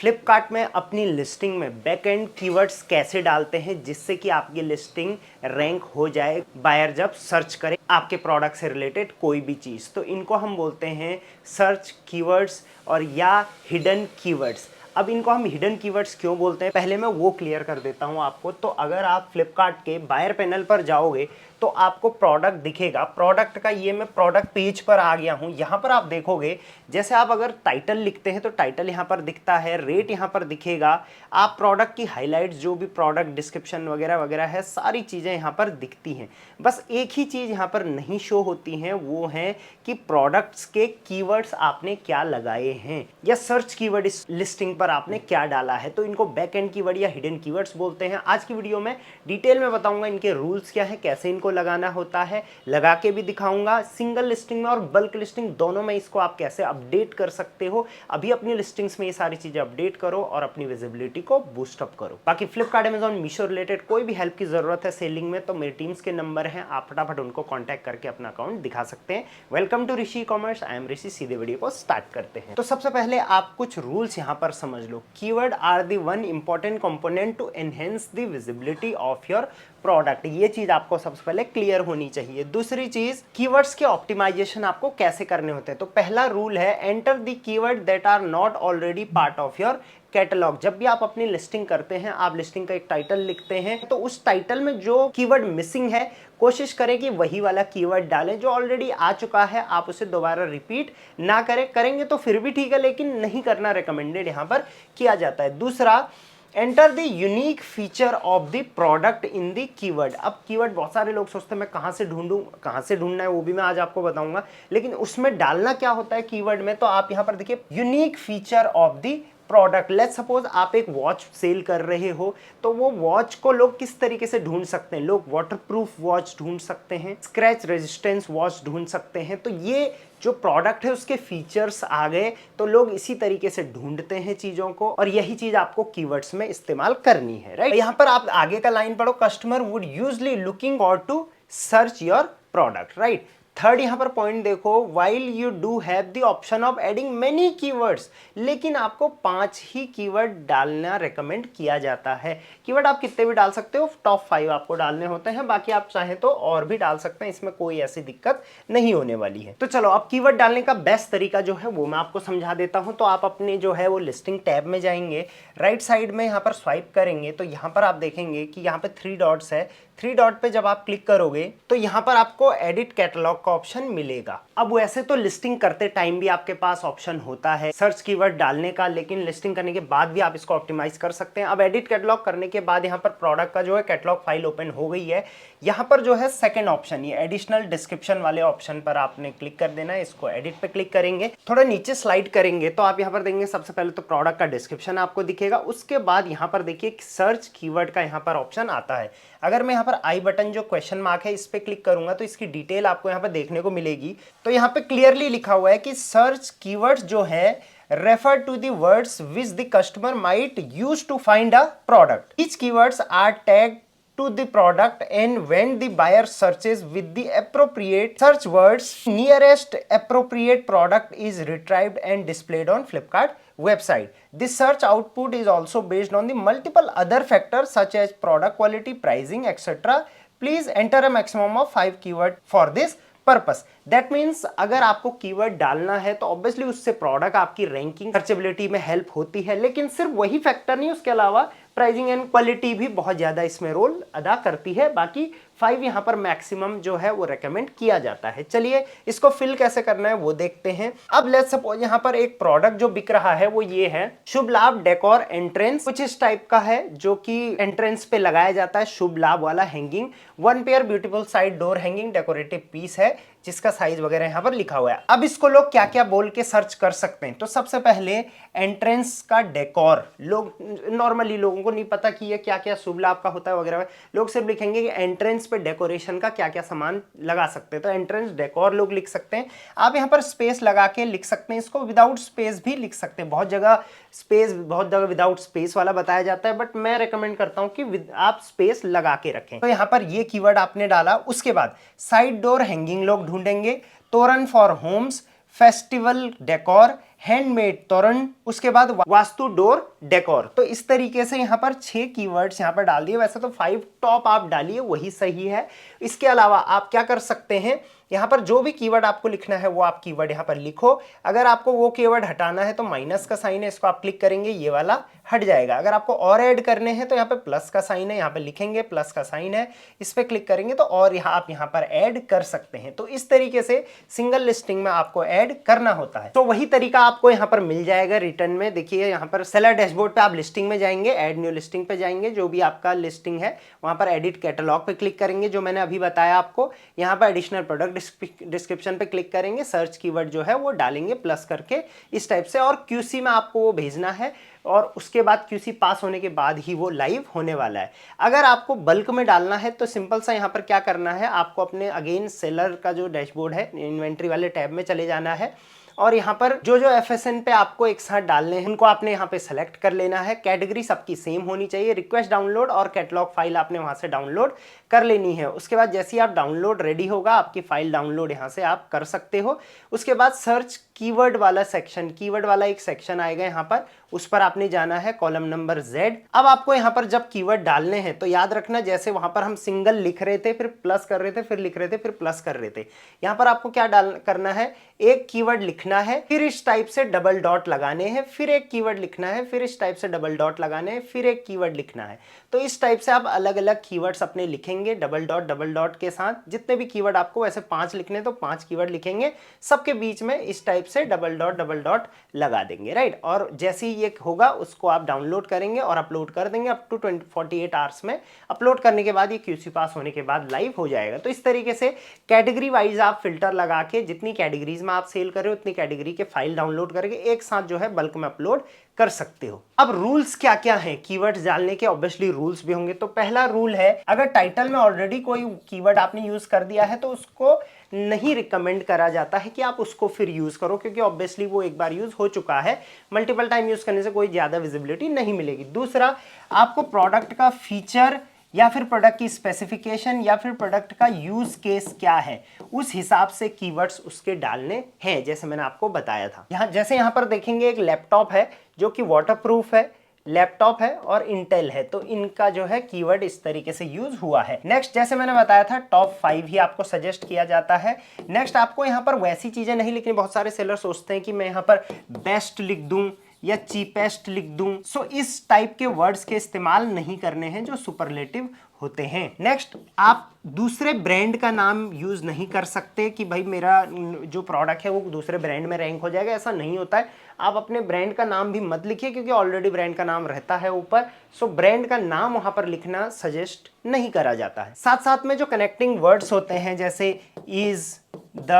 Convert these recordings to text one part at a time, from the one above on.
फ्लिपकार्ट में अपनी लिस्टिंग में बैक एंड कीवर्ड्स कैसे डालते हैं जिससे कि आपकी लिस्टिंग रैंक हो जाए बायर जब सर्च करे आपके प्रोडक्ट से रिलेटेड कोई भी चीज़। तो इनको हम बोलते हैं सर्च कीवर्ड्स और या हिडन कीवर्ड्स। अब इनको हम हिडन कीवर्ड्स क्यों बोलते हैं पहले मैं वो क्लियर कर देता हूं आपको। तो अगर आप फ्लिपकार्ट के बायर पैनल पर जाओगे तो आपको प्रोडक्ट दिखेगा। प्रोडक्ट का ये मैं प्रोडक्ट पेज पर आ गया हूं। यहां पर आप देखोगे जैसे आप अगर टाइटल लिखते हैं तो टाइटल यहां पर दिखता है, रेट यहां पर दिखेगा, आप प्रोडक्ट की हाईलाइट्स जो भी प्रोडक्ट डिस्क्रिप्शन वगैरह वगैरह है सारी चीज़ें यहां पर दिखती हैं। बस एक ही चीज़ यहां पर नहीं शो होती है, वो है कि प्रोडक्ट्स के कीवर्ड्स आपने क्या लगाए हैं या सर्च कीवर्ड इस लिस्टिंग पर आपने क्या डाला है। तो इनको बैक एंड कीवर्ड या हिडन कीवर्ड्स बोलते हैं। आज की वीडियो में डिटेल में बताऊंगा इनके रूल्स क्या है, कैसे इनको लगाना होता है, लगा के भी दिखाऊंगा। सिंगल लिस्टिंग में और बल्क लिस्टिंग दोनों में इसको आप कैसे अपडेट कर सकते हो। अभी अपनी लिस्टिंग्स में ये सारी चीजें अपडेट करो और अपनी विजिबिलिटी को बूस्ट अप करो। बाकी फ्लिपकार्ट, अमेजॉन, मीशो रिलेटेड कोई भी हेल्प की जरूरत है सेलिंग में तो मेरी टीम्स के नंबर हैं, आप फटाफट उनको कॉन्टैक्ट करके अपना अकाउंट दिखा सकते हैं। Welcome to Rishi commerce, I am Rishi. सीधे वीडियो को स्टार्ट करते हैं। तो सबसे पहले आप कुछ रूल्स यहां पर समझ लो। Keyword are the one important component to enhance the visibility of your product. ये चीज आपको सबसे पहले क्लियर होनी चाहिए। दूसरी चीज, कीवर्ड्स के ऑप्टिमाइजेशन आपको कैसे करने होते हैं। तो पहला रूल है enter the keyword that are not already part of your catalogue. जब भी आप अपनी लिस्टिंग करते हैं, आप लिस्टिंग का एक टाइटल लिखते हैं तो उस टाइटल में जो कीवर्ड मिसिंग है कोशिश करें कि वही वाला कीवर्ड डालें जो ऑलरेडी आ चुका है। आप उसे दोबारा रिपीट ना करें, करेंगे तो फिर भी ठीक है लेकिन नहीं करना रिकमेंडेड यहां पर किया जाता है। दूसरा, enter the unique feature of the product in the keyword. अब कीवर्ड बहुत सारे लोग सोचते हैं मैं कहां से ढूंढूं, कहां से ढूंढना है वो भी मैं आज आपको बताऊंगा, लेकिन उसमें डालना क्या होता है कीवर्ड में। तो आप यहां पर देखिए unique feature of the product. Let's suppose आप एक वॉच सेल कर रहे हो तो वो वॉच को लोग किस तरीके से ढूंढ सकते हैं। लोग वाटरप्रूफ वॉच ढूंढ सकते हैं, स्क्रैच रेजिस्टेंस वॉच ढूंढ सकते हैं। तो ये जो प्रोडक्ट है उसके फीचर्स आ गए तो लोग इसी तरीके से ढूंढते हैं चीजों को, और यही चीज आपको कीवर्ड्स में इस्तेमाल करनी है, राइट। यहां पर आप आगे का लाइन पढ़ो, customer would usually looking for to search your product, right. Third यहां पर पॉइंट देखो, while you do have the option of adding many keywords, लेकिन आपको 5 ही कीवर्ड डालना रेकमेंड किया जाता है। कीवर्ड आप कितने भी डाल सकते हो, टॉप 5 आपको डालने होते हैं, बाकी आप चाहें तो और भी डाल सकते हैं, इसमें कोई ऐसी दिक्कत नहीं होने वाली है। तो चलो अब कीवर्ड डालने का बेस्ट तरीका जो है वो मैं आपको समझा देता हूं। तो आप अपने जो है वो लिस्टिंग टैब में जाएंगे, राइट साइड में यहां पर स्वाइप करेंगे तो यहां पर आप देखेंगे कि यहां पे 3 डॉट्स है। 3 डॉट पे जब आप क्लिक करोगे तो यहां पर आपको एडिट कैटलॉग का ऑप्शन मिलेगा। अब वैसे तो लिस्टिंग करते टाइम भी आपके पास ऑप्शन होता है सर्च कीवर्ड डालने का, लेकिन लिस्टिंग करने के बाद भी आप इसको ऑप्टिमाइज कर सकते हैं। अब एडिट कैटलॉग करने के बाद यहां पर प्रोडक्ट का जो है कैटलॉग फाइल ओपन हो गई है। यहां पर जो है सेकंड ऑप्शन, ये एडिशनल डिस्क्रिप्शन वाले ऑप्शन पर आपने क्लिक कर देना है। इसको एडिट पे क्लिक करेंगे, थोड़ा नीचे स्लाइड करेंगे तो आप यहां पर देखेंगे सबसे पहले तो प्रोडक्ट का डिस्क्रिप्शन आपको दिखेगा। उसके बाद यहां पर देखिए सर्च कीवर्ड का यहां पर ऑप्शन आता है। अगर मैं यहां पर आई बटन जो क्वेश्चन मार्क है इस पे क्लिक करूंगा तो इसकी डिटेल आपको यहां पर देखने को मिलेगी। तो यहां पे क्लियरली लिखा हुआ है कि सर्च कीवर्ड्स जो है refer to the words which the customer might use to find a product. Each keywords are tagged to the product, and when the buyer searches with the appropriate search words, nearest appropriate product is retrieved and displayed on Flipkart website. This search output is also based on the multiple other factors such as product quality, pricing, etc. Please enter a maximum of 5 keywords for this purpose. That means अगर आपको keyword डालना है तो obviously उससे product आपकी ranking searchability में help होती है, लेकिन सिर्फ वही फैक्टर नहीं, उसके अलावा प्राइसिंग एंड क्वालिटी भी बहुत ज्यादा इसमें रोल अदा करती है। बाकी 5 यहां पर मैक्सिमम जो है वो रेकमेंड किया जाता है। चलिए इसको फिल कैसे करना है वो देखते हैं। अब लेट्स सपोज यहां पर एक प्रोडक्ट जो बिक रहा है वो ये है शुभ लाभ डेकोर एंट्रेंस, कुछ इस टाइप का है जो कि एंट्रेंस पे लगाया जाता है, शुभ लाभ वाला hanging. 1 pair beautiful side door hanging decorative piece है जिसका साइज वगैरह यहां पर लिखा हुआ है। अब इसको लोग क्या क्या बोल के सर्च कर सकते हैं। तो सबसे पहले एंट्रेंस का डेकोर, लोग नॉर्मली लोगों को नहीं पता कि ये क्या क्या शुभ लाभ का होता है वगैरह, लोग सिर्फ लिखेंगे कि एंट्रेंस पे डेकोरेशन का क्या क्या सामान लगा सकते हैं, तो एंट्रेंस डेकोर लोग लिख सकते हैं। आप यहाँ पर स्पेस लगा के लिख सकते हैं, इसको विदाउट स्पेस भी लिख सकते हैं। बहुत जगह विदाउट स्पेस वाला बताया जाता है, बट मैं रेकमेंड करता हूं कि आप स्पेस लगा के रखें। तो यहाँ पर ये कीवर्ड आपने डाला। उसके बाद साइड डोर हैंगिंग लोग ढूंढेंगे, toran for homes, festival decor, handmade toran, उसके बाद वास्तु डोर डेकोर। तो इस तरीके से यहाँ पर 6 कीवर्ड्स यहाँ पर डाल दिए। वैसे तो 5 टॉप आप डालिए, वही सही है। इसके अलावा आप क्या कर सकते हैं, यहाँ पर जो भी कीवर्ड आपको लिखना है वो आप कीवर्ड यहाँ पर लिखो। अगर आपको वो कीवर्ड हटाना है तो माइनस का साइन है, इसको आप क्लिक करेंगे, ये वाला हट जाएगा। अगर आपको और ऐड करने हैं तो यहाँ पे प्लस का साइन है, यहाँ पे लिखेंगे, प्लस का साइन है, इस पे क्लिक करेंगे तो और यहाँ आप यहाँ पर ऐड कर सकते हैं। तो इस तरीके से सिंगल लिस्टिंग में आपको ऐड करना होता है। तो वही तरीका आपको यहाँ पर मिल जाएगा रिटर्न में। देखिए यहाँ पर सेलर डैशबोर्ड पे आप लिस्टिंग में जाएंगे, ऐड न्यू लिस्टिंग पे जाएंगे, जो भी आपका लिस्टिंग है वहां पर एडिट कैटलॉग पे क्लिक करेंगे, जो मैंने अभी बताया आपको। यहाँ पर एडिशनल प्रोडक्ट डिस्क्रिप्शन पे क्लिक करेंगे, सर्च कीवर्ड जो है वो डालेंगे प्लस करके इस टाइप से, और क्यूसी में आपको वो भेजना है, और उसके बाद क्यूसी पास होने के बाद ही वो लाइव होने वाला है। अगर आपको बल्क में डालना है तो सिंपल सा यहाँ पर क्या करना है, आपको अपने अगेन सेलर का जो डैशबोर्ड है, इन्वेंट्री वाले टैब में चले जाना है, और यहाँ पर जो जो एफएसएन पे आपको एक साथ डालने हैं उनको आपने यहाँ पे सेलेक्ट कर लेना है। कैटेगरी सबकी सेम होनी चाहिए। रिक्वेस्ट डाउनलोड और कैटलॉग फाइल आपने वहाँ से डाउनलोड कर लेनी है। उसके बाद जैसे ही आप डाउनलोड रेडी होगा, आपकी फाइल डाउनलोड यहाँ से आप कर सकते हो। उसके बाद सर्च कीवर्ड वाला सेक्शन, कीवर्ड वाला एक सेक्शन आएगा यहाँ पर, उस पर आपने जाना है, कॉलम नंबर Z। अब आपको यहाँ पर जब कीवर्ड डालने हैं तो याद रखना, जैसे वहां पर हम सिंगल लिख रहे थे, फिर प्लस कर रहे थे, फिर लिख रहे थे, फिर प्लस कर रहे थे, यहाँ पर आपको क्या करना है, एक कीवर्ड लिखना है, फिर इस टाइप से डबल डॉट लगाने हैं, फिर एक कीवर्ड लिखना है, फिर इस टाइप से डबल डॉट लगाने हैं, फिर एक कीवर्ड लिखना है। तो इस टाइप से आप अलग अलग कीवर्ड्स अपने लिखेंगे डबल डॉट के साथ। जितने भी कीवर्ड आपको, वैसे 5 लिखने तो 5 कीवर्ड लिखेंगे, सबके बीच में इस टाइप से डबल डॉट लगा देंगे, राइट। और जैसे ही ये होगा उसको आप डाउनलोड करेंगे और अपलोड कर देंगे। अप टू 48 आवर्स में अपलोड करने के बाद ये क्यूसी पास होने के बाद लाइव हो जाएगा। तो इस तरीके से कैटेगरी वाइज आप फिल्टर लगा के जितनी कैटेगरीज में आप सेल कर रहे हो उतनी कैटेगरी के फाइल डाउनलोड करके एक साथ जो है बल्क में अपलोड कर सकते हो। अब रूल्स क्या क्या हैं कीवर्ड्स डालने के, ऑब्वियसली रूल्स भी होंगे। तो पहला रूल है, अगर टाइटल में ऑलरेडी कोई कीवर्ड आपने यूज कर दिया है तो उसको नहीं रिकमेंड करा जाता है कि आप उसको फिर यूज करो, क्योंकि ऑब्वियसली वो एक बार यूज हो चुका है। मल्टीपल टाइम यूज करने से कोई ज्यादा विजिबिलिटी नहीं मिलेगी। दूसरा, आपको प्रोडक्ट का फीचर या फिर प्रोडक्ट की स्पेसिफिकेशन या फिर प्रोडक्ट का यूज केस क्या है, उस हिसाब से कीवर्ड्स उसके डालने हैं, जैसे मैंने आपको बताया था। यहाँ पर देखेंगे एक लैपटॉप है जो कि वाटरप्रूफ है, लैपटॉप है और इंटेल है, तो इनका जो है कीवर्ड इस तरीके से यूज हुआ है। नेक्स्ट, जैसे मैंने बताया था, टॉप 5 ही आपको सजेस्ट किया जाता है। नेक्स्ट, आपको यहाँ पर वैसी चीजें नहीं लिखनी। बहुत सारे सेलर सोचते हैं कि मैं यहाँ पर बेस्ट लिख दूं या चीपेस्ट लिख दूं, सो इस टाइप के वर्ड्स के इस्तेमाल नहीं करने हैं जो सुपरलेटिव होते हैं। नेक्स्ट, आप दूसरे ब्रांड का नाम यूज नहीं कर सकते कि भाई मेरा जो प्रोडक्ट है वो दूसरे ब्रांड में रैंक हो जाएगा, ऐसा नहीं होता है। आप अपने ब्रांड का नाम भी मत लिखिए, क्योंकि ऑलरेडी ब्रांड का नाम रहता है ऊपर, सो ब्रांड का नाम वहां पर लिखना सजेस्ट नहीं करा जाता है। साथ साथ में जो कनेक्टिंग वर्ड्स होते हैं, जैसे इज, द,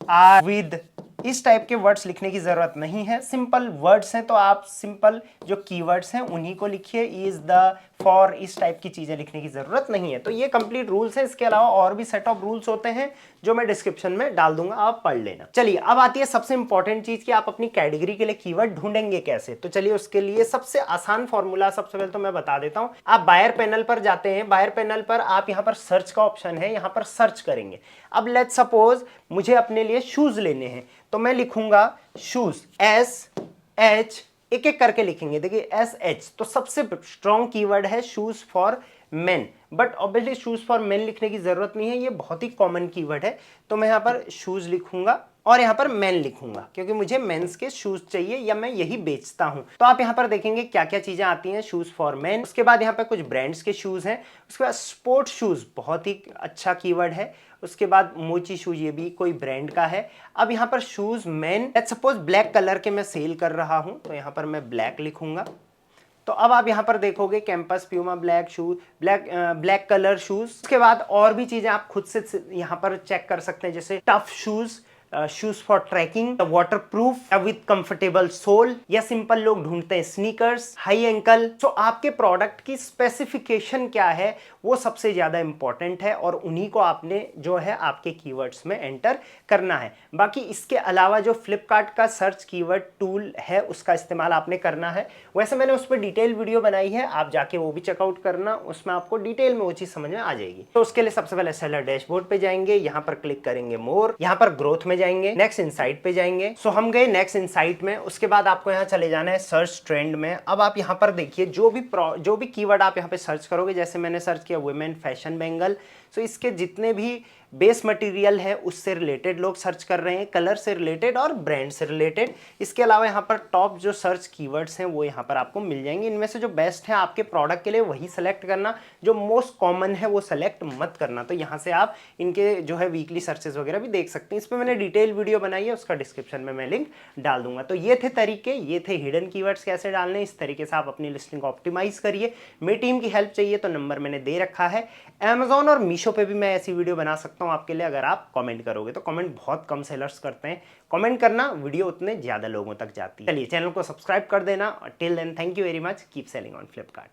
आर, विद, इस टाइप के वर्ड्स लिखने की जरूरत नहीं है। सिंपल वर्ड्स हैं तो आप सिंपल जो कीवर्ड्स हैं उन्हीं को लिखिए। इज, द, फॉर, इस टाइप की चीजें लिखने की जरूरत नहीं है। तो ये कंप्लीट रूल्स है। इसके अलावा और भी सेट ऑफ रूल्स होते हैं जो मैं डिस्क्रिप्शन में डाल दूंगा, आप पढ़ लेना। चलिए, अब आती है सबसे इंपॉर्टेंट चीज कि आप अपनी कैटेगरी के लिए कीवर्ड ढूंढेंगे कैसे। तो चलिए, उसके लिए सबसे आसान फॉर्मूला सबसे पहले तो मैं बता देता हूं। आप बायर पैनल पर जाते हैं, बायर पैनल पर आप यहाँ पर सर्च का ऑप्शन है, यहाँ पर सर्च करेंगे। अब लेट्स सपोज मुझे अपने लिए शूज लेने हैं, तो मैं लिखूंगा शूज, SH, एक एक करके लिखेंगे। देखिए SH तो सबसे स्ट्रॉन्ग कीवर्ड है shoes for main, but obviously shoes for main लिखने की जरूरत नहीं है, ये बहुत ही कॉमन कीवर्ड है। तो मैं यहाँ पर शूज लिखूंगा और यहाँ पर मेन लिखूंगा, क्योंकि मुझे मेंस के शूज चाहिए या मैं यही बेचता हूं। तो आप यहाँ पर देखेंगे क्या क्या चीजें आती हैं शूज फॉर मेन। उसके बाद यहाँ पर कुछ ब्रांड्स के शूज हैं। उसके बाद स्पोर्ट्स शूज बहुत ही अच्छा कीवर्ड है। उसके बाद मोची शूज, ये भी कोई ब्रांड का है। अब यहाँ पर shoes main, let's suppose black colour के मैं सेल कर रहा हूं, तो यहाँ पर मैं ब्लैक लिखूंगा। तो अब आप यहाँ पर देखोगे campus Puma black shoes, black colour shoes. उसके बाद और भी चीजें आप खुद से यहाँ पर चेक कर सकते हैं, जैसे tough shoes, shoes for trekking, waterproof with comfortable sole, या सिंपल लोग ढूंढते हैं स्नीकर्स, हाई एंकल। तो आपके प्रोडक्ट की स्पेसिफिकेशन क्या है वो सबसे ज्यादा इंपॉर्टेंट है, और उन्हीं को आपने जो है आपके कीवर्ड्स में एंटर करना है। बाकी इसके अलावा जो फ्लिपकार्ट का सर्च कीवर्ड टूल है उसका इस्तेमाल आपने करना है। वैसे मैंने उस पर डिटेल वीडियो बनाई है, आप जाके वो भी चेकआउट करना, उसमें आपको डिटेल में वो चीज समझ में आ जाएगी। तो उसके लिए सबसे पहले सेलर डैशबोर्ड पे जाएंगे, यहाँ पर क्लिक करेंगे मोर, यहाँ पर ग्रोथ में में जाएंगे, नेक्स्ट इनसाइट पे जाएंगे। सो हम गए नेक्स्ट इनसाइट में, उसके बाद आपको यहाँ चले जाना है सर्च ट्रेंड में। अब आप यहाँ पर देखिए जो भी कीवर्ड आप यहाँ पे सर्च करोगे, जैसे मैंने सर्च किया वुमेन फैशन बेंगल, सो इसके जितने भी बेस मटेरियल है उससे रिलेटेड लोग सर्च कर रहे हैं, कलर से रिलेटेड और ब्रांड से रिलेटेड। इसके अलावा यहाँ पर टॉप जो सर्च कीवर्ड्स हैं वो यहाँ पर आपको मिल जाएंगे। इनमें से जो बेस्ट है आपके प्रोडक्ट के लिए वही सेलेक्ट करना, जो मोस्ट कॉमन है वो सेलेक्ट मत करना। तो यहाँ से आप इनके जो है वीकली सर्चेस वगैरह भी देख सकते हैं। इस पर मैंने डिटेल वीडियो बनाई है, उसका डिस्क्रिप्शन में मैं लिंक डाल दूंगा। तो ये थे तरीके, ये थे हिडन कीवर्ड्स कैसे डालने। इस तरीके से आप अपनी लिस्टिंग को ऑप्टिमाइज करिए। मेरी टीम की हेल्प चाहिए तो नंबर मैंने दे रखा है। Amazon और मीशो पे भी मैं ऐसी वीडियो बना सकता हूं आपके लिए, अगर आप कमेंट करोगे तो। कमेंट बहुत कम सेलर्स करते हैं, कमेंट करना, वीडियो उतने ज्यादा लोगों तक जाती है। चलिए चैनल को सब्सक्राइब कर देना। Till then thank you very much, keep selling on Flipkart.